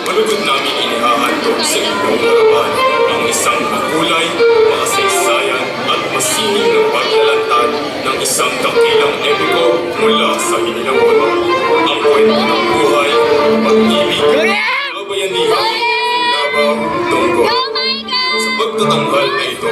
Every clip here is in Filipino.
Malugod namin inihahandog sa inyong harapan ang isang makulay, makasaysayan at masining na paglalantad ng isang dakilang epiko mula sa Hinilamon. Ang kwento ng buhay, pag-ibig, kabayanihan, labaw, tungkol. Sa pagtatanghal na ito,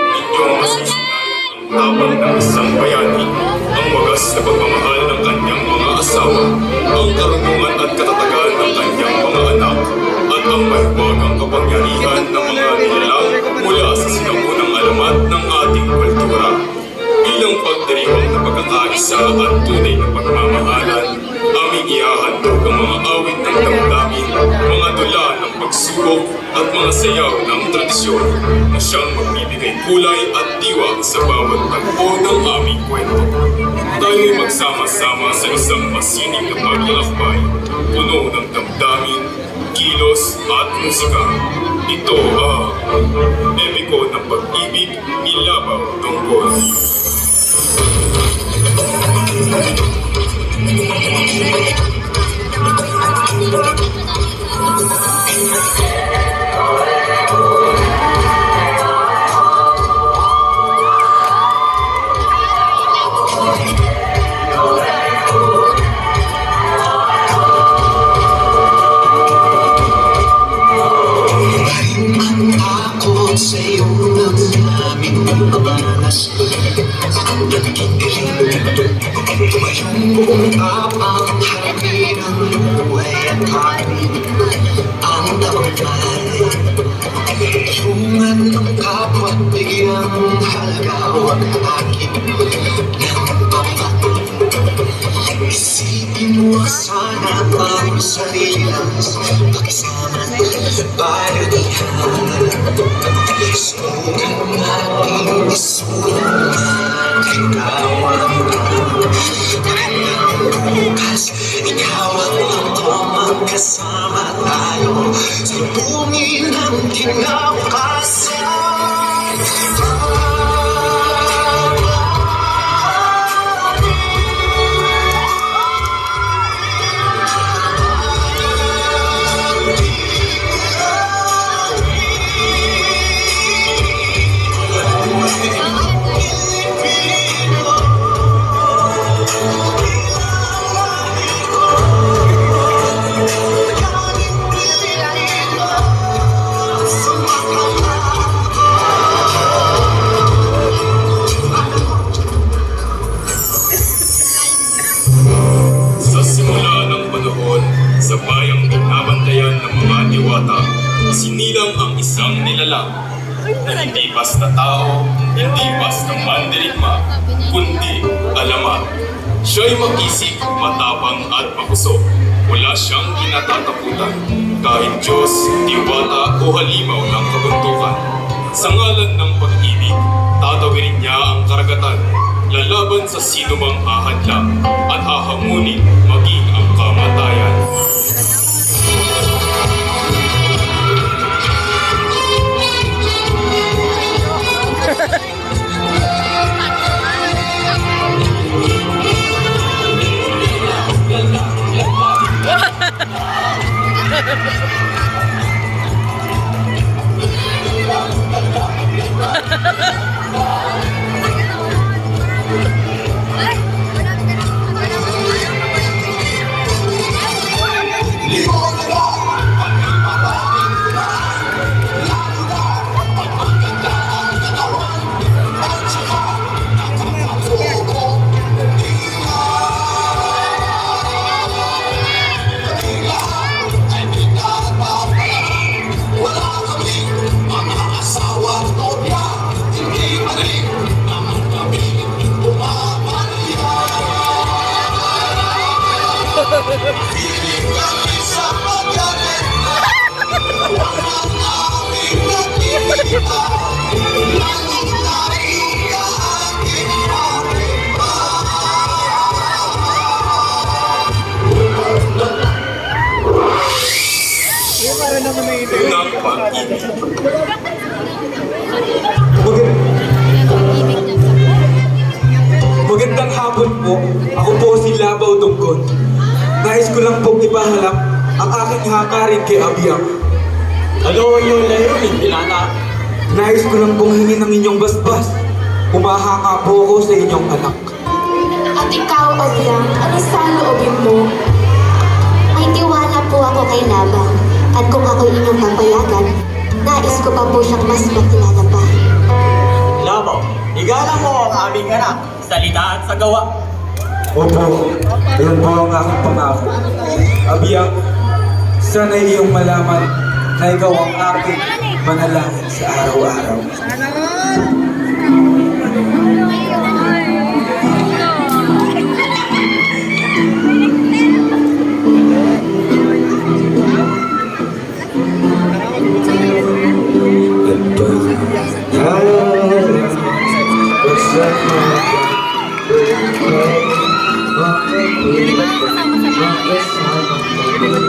inyong masisinayan ang tapang ng isang bayani, ang wagas na pagmamahal ng kanyang mga asawa, ang karunungan at katatagan ng kanyang mga anak, at ang mahiwagang kapangyarihan ng mga nilalang mula sa sinaunang alamat ng ating kultura. Bilang pagdiriwang na pagkakaisa at tunay na pagmamahalan, aming ihahandog ang mga awit ng damdamin, mga dula ng pagsubok at mga sayaw ng tradisyon na siyang magbibigay kulay at diwa sa bawat tagpo ng aming kwento. Tayo'y magsama-sama sa isang masining na paglalakbay, puno ng damdamin, kilos at musika. Ito ang epiko ng pag-ibig, ilabaw, tungkol. Sa'yo ng aming pamanas naging tumayong buong tapang harapin ang buhay at amin ang damay tulungan ng kapwa bigyang halaga ang aking ng papat isipin mo sana ang sarili lang pakisama bayanihan sukat natin isulang ligawan magandang bukas ikaw at ako magkasama tayo sa bumi ng kinabukasan. Sa bayang binabantayan ng mga diwata, sinilang ang isang nilalang na hindi basta tao, hindi basta mandirigma, kundi alamat. Siya'y mag-isip, matapang at makusog. Wala siyang kinatatakutan, kahit Diyos, diwata o halimaw ng kabuntukan. Sa ngalan ng pag-ibig, tatawirin niya ang karagatan, lalaban sa sinumang ahadlang at hahamunin maging ang kamatayan. Magandang hapon po. Ako po si Labaw Tungkol. Nais ko lang pong ipahalap ang aking hangarin kay Abiyang. Ano yung layunin, Dilata? Nais ko lang pong hingin ng inyong basbas. Humahanga po ako sa inyong anak. At ikaw, Obiang, ano sa loobin mo? May tiwala po ako kay Labang. At kung ako'y inyong papayagan, nais ko pa po siyang mas makilala pa. Labaw, igalang mo ang aming anak, salita at sa gawa. Opo, yun po ang aking pangako. Abiyang, sana iyong malaman na ikaw ang aking manalangin sa araw-araw.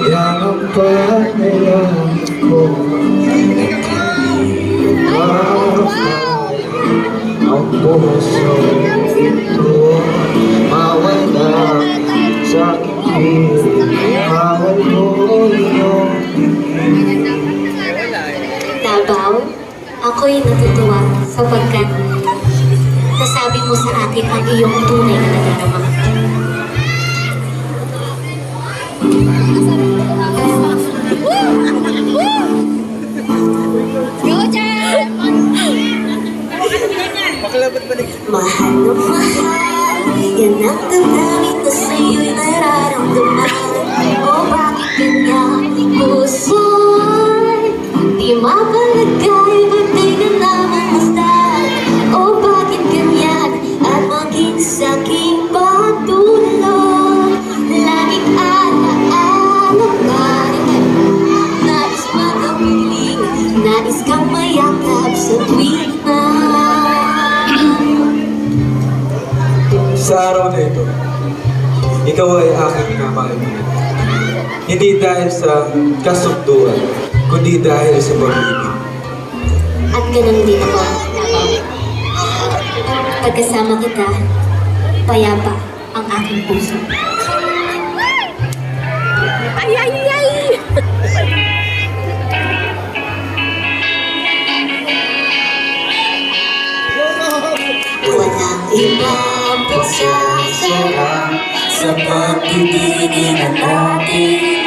Yan ang panayam ko. Ang puso ito mawala sa aking mahal ko iyong Labaw, ako'y natutuwa sapagkat nasabi mo sa akin ang iyong tunay na nararamdaman. Mahal na mahal, yan ang damdamin na sa'yo'y nararamdaman. O bakit ganyan, puso'y di mapalagay, ba't di ka naman masdan? O bakit ganyan, at maging sa'king patulog? Laging alaala pa rin, nais magapiling, nais kang mayakap sa tuwing na. Sa araw na ito, ikaw ay aking minamahal. Hindi dahil sa kasunduan, kundi dahil sa pag-ibig. At ganun din ako, Labaw. Pagkasama kita, payapa ang aking puso. Ay, ay, ay! Walang ibang pagsasara sa pagtitigilan natin.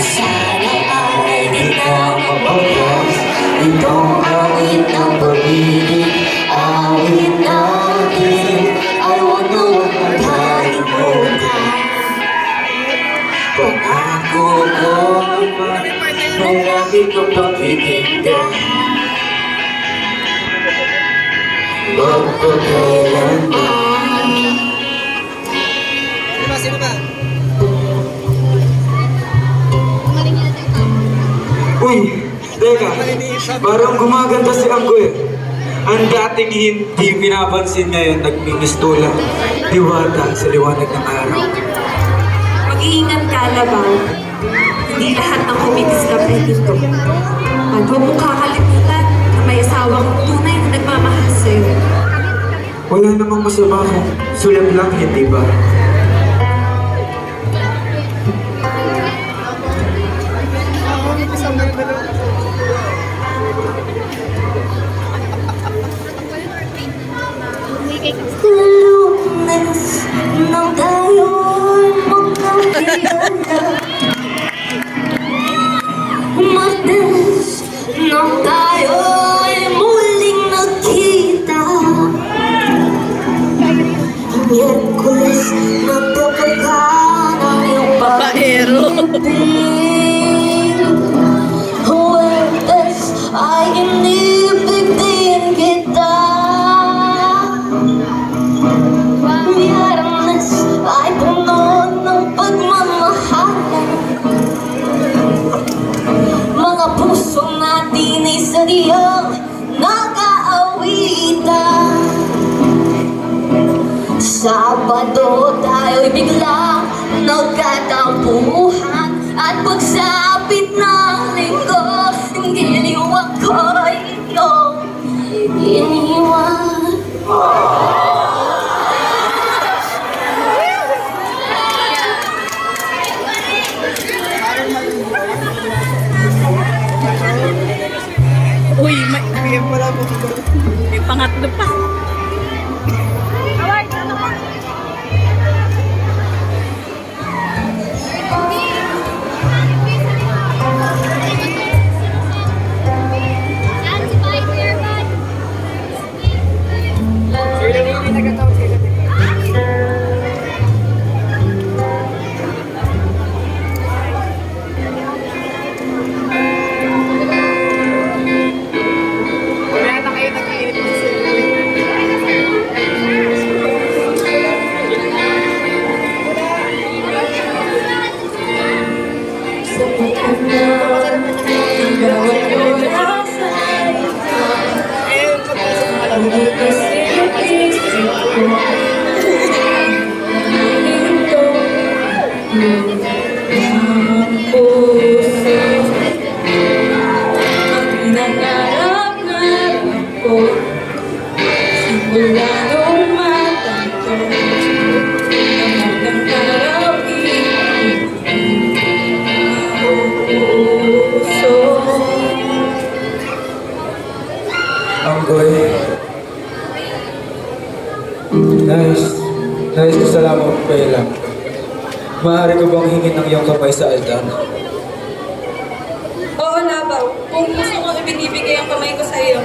Sana ay di na mapagkas itong awit ng pag-ibig. Awit natin ay huwag na huwag magkalimutan. Pangako ko na lagi kong pakikitinda. Magpagkailanman. Uy, teka, parang gumaganda si Anggoy. Ang dating hindi pinapansin ngayon, nagmimistola, diwata sa liwanag ng araw. Mag-iingat ka, Labaw. Hindi lahat ng kumitis na dito. At huwag mong kakalimutan na may asawa kong tunay na nagmamahal sa'yo. Wala namang masama kung sulat lang, hindi ba? Lunes nang tayo'y magkakilala. Martes nang tayo'y muling nagkita. Miyerkules nang kapagka ng iyong pag-ibig. Huwebes ay inibig din kita. Biyernes ay puno ng pagmamahalan. Mga puso natin ay sadyang nag-aawitan. Sabado tayo'y biglang nagkatampuhan. At pagsapit ng linggo, giliw ako'y iyong iniwan. pangatlo pa. Anggoy. Nais ko sa lamang pela. Maaari ko bang hingin ng iyong kamay sa altar? Oo, Labaw. Kung gusto mo ibinibigay ang kamay ko sa iyo.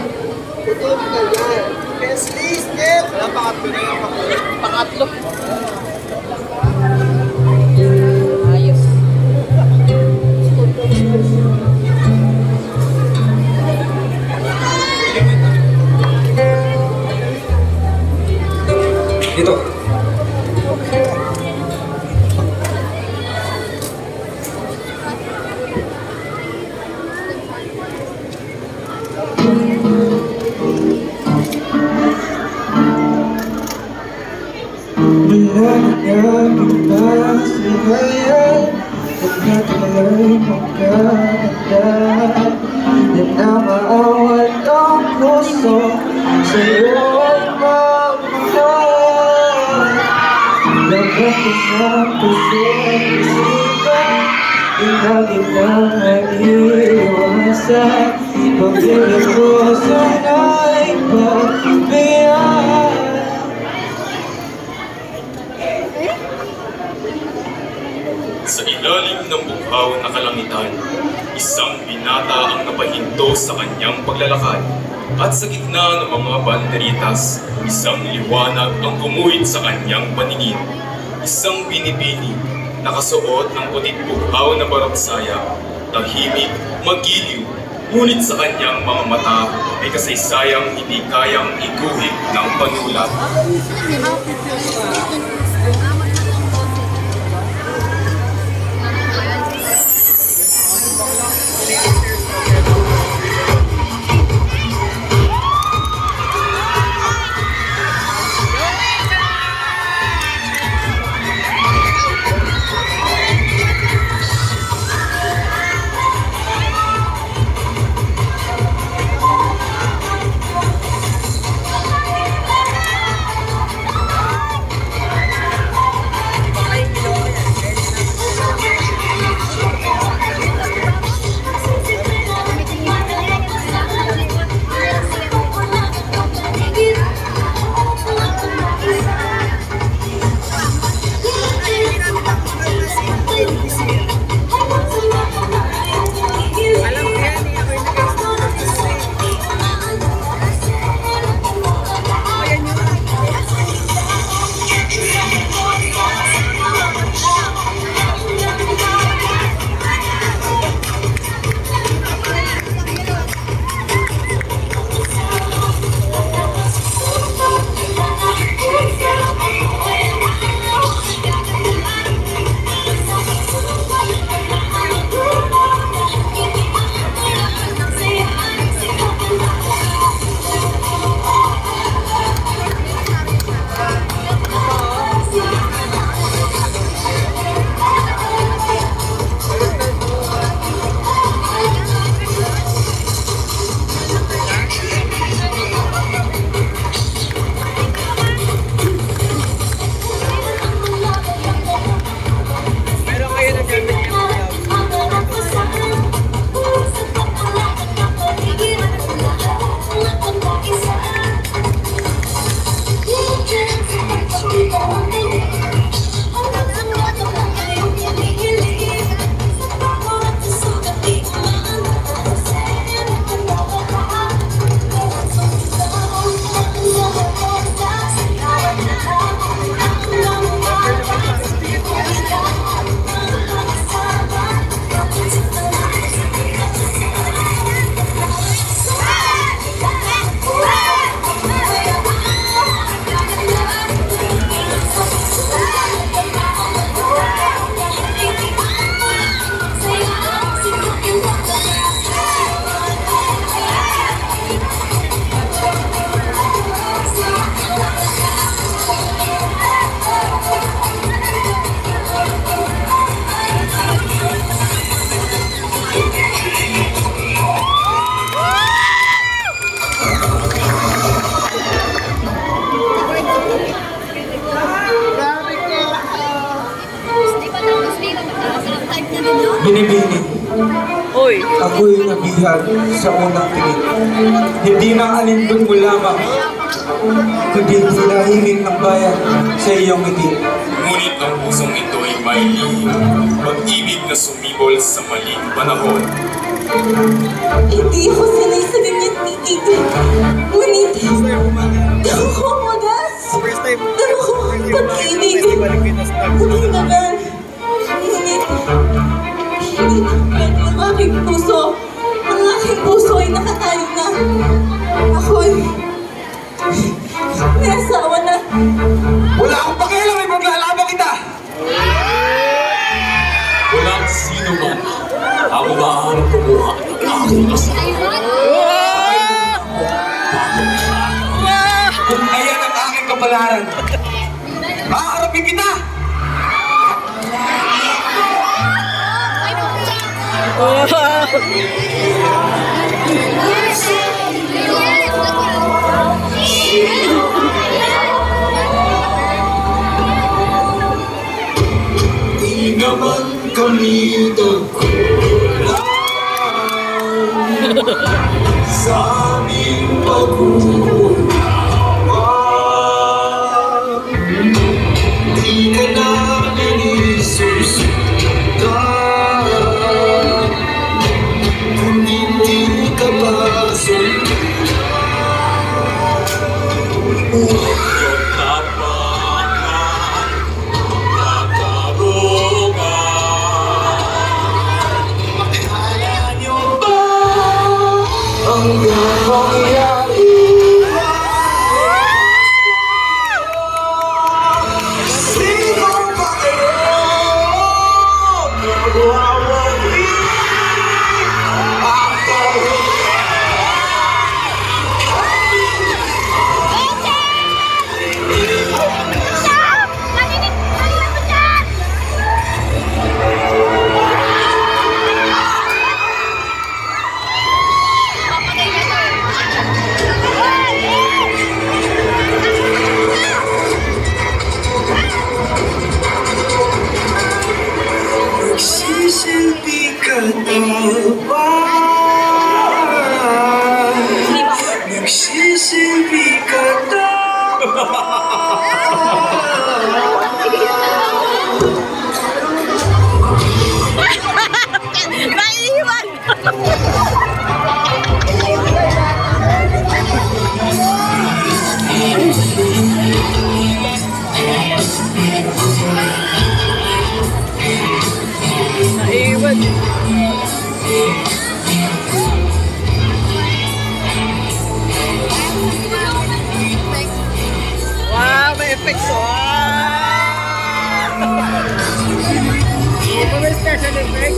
Dito. Malagyan pa sa bayan, pagkatuloy mong kaganda. Yan ang maawat ang puso sa'yo'y magmahal. Dapat ang puso at isipan, ilagin lang ang iiwasan. Pag-ibig ko sana'y pagbigyan. Sa ilalim ng bughaw na kalangitan, isang binata ang napahinto sa kanyang paglalakad. At sa gitna ng mga banderitas, isang liwanag ang gumuhit sa kanyang paningin. Isang binibini, nakasuot ng putit bughaw na baratsaya, tahimik, magiliw, ngunit sa kanyang mga mata ay kasaysayang hindi kayang iguhit ng panulat. Nini, ako'y nabihag sa unang tingin. Hindi na alindog mo lamang, kundi hinahimik ng bayan sa iyong ngiti. Ngunit ang pusong ito ay may lihim, pag-ibig na sumibol sa maling panahon. Hindi ako sanay sa ganyan titigil. Ngunit, damo ko ang wagas. Damo ko ang pag-ibig. Ngunit naman, ngunit, hindi na pwede ang aking puso. Ang aking puso ay nakatayo na. Ako'y may asawa na. Wala akong pakialam, may paglalaban kita! Walang sino man ang maaaring kumuha ng aking asawa. Kung ayan ang aking kapalaran, makaharapin kita! Di naman kami nagkulang sa aming pag-uunawa. Di ka namin isusundan kung hindi ka pa Hanggang mangyari, sino ba kayo nagwawagi ako? Nagsisilbi ka na ba? Nagsisilbi ka na ba? Wow, may effects. May special effect.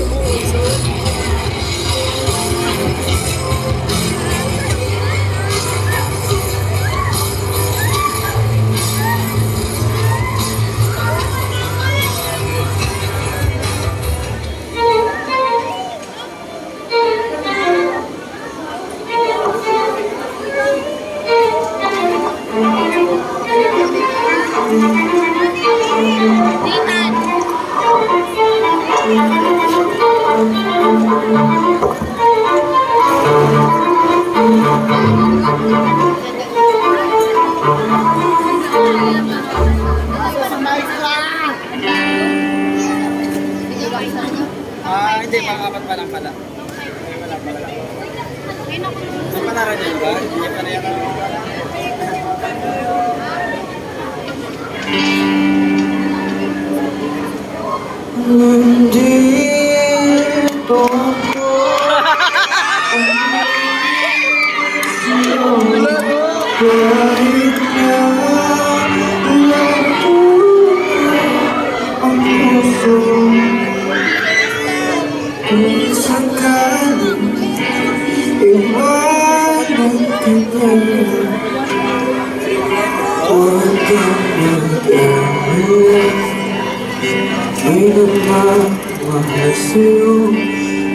Hindi, pang-apat pa lang pala. Wala pala. May panaran yan ba? Hindi pa na yan. nandito ako. Kahit na ang puso, kung sakaling iwanan ka na, huwag kang mag-alala. May nagmamahal sa'yo,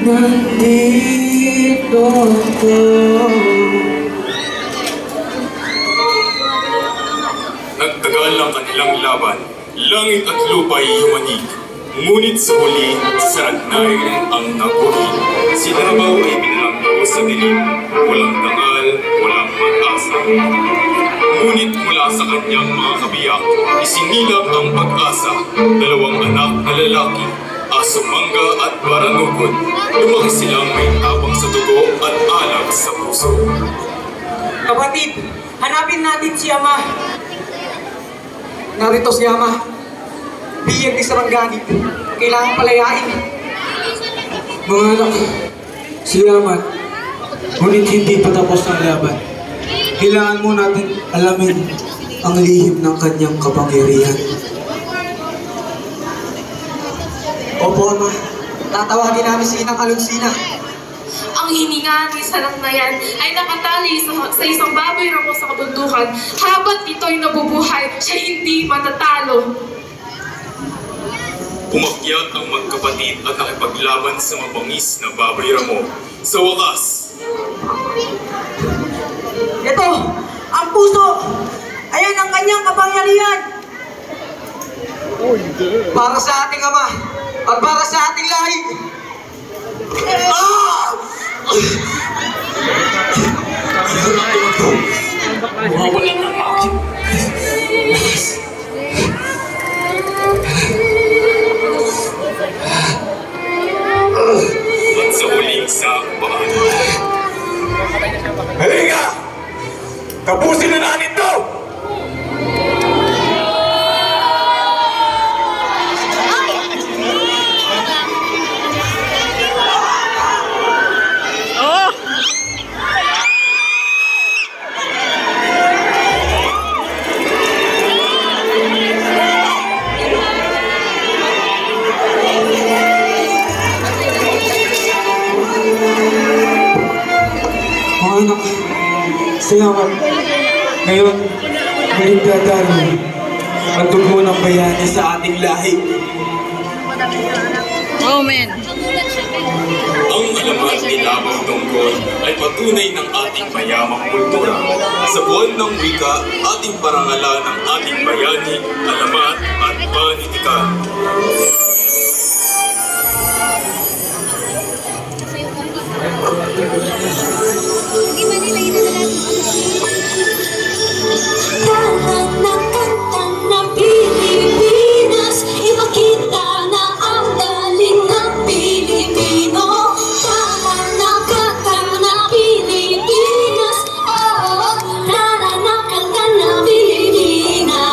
nandito ako. Nagtagal ang kanilang laban, langit at lupa'y yumanig. Ngunit sa huli, saragnayin ang nabuhin. Si Davao ay binalanggo sa dilim, walang dangal, walang mag-asa. Ngunit mula sa kanyang mga kabiyak, isinilang ang pag-asa, dalawang anak na lalaki, Aso Mangga at Baranugod. Lumaki silang may tapang sa dugo at alag sa puso. Kapatid, hanapin natin si Ama. Narito si Ama. Biyag ni Sarangani. Kailangan palayain. Mga anak, si Ama. Ngunit hindi pa tapos ang laban. Kailangan mo natin alamin ang lihim ng kanyang kapangyarihan. Opo, Ama. Tatawagin namin si Inang Alunsina. Ang hininga ni Sarangnayan ay nakatali sa isang baboy ramo sa kabundukan. Habat ito'y nabubuhay, siya hindi matatalo. Umakyat ang magkapatid at nakipaglaban sa mabangis na baboy ramo. Sa wakas, Ito, ang puso. Ayan ang kanyang kapangyarihan. Para sa ating Ama at para sa ating lahi. mawawalan ng aking at sa huling sakbaan. Halika! Tapusin na natin to! Mga anak, salamat. Ngayon, muling dadalo ang dugo ng bayani sa ating lahi. Ang alamat ni Davao Tungkol ay patunay ng ating mayamang kultura. Sa buwan ng wika, ating parangalan ng ating bayani, alamat at panitikan. Lahat ng kanta ng Pilipinas, ipakita na ang galing ng Pilipino. Lahat ng kanta ng Pilipinas, oh, lahat ng kanta ng Pilipinas.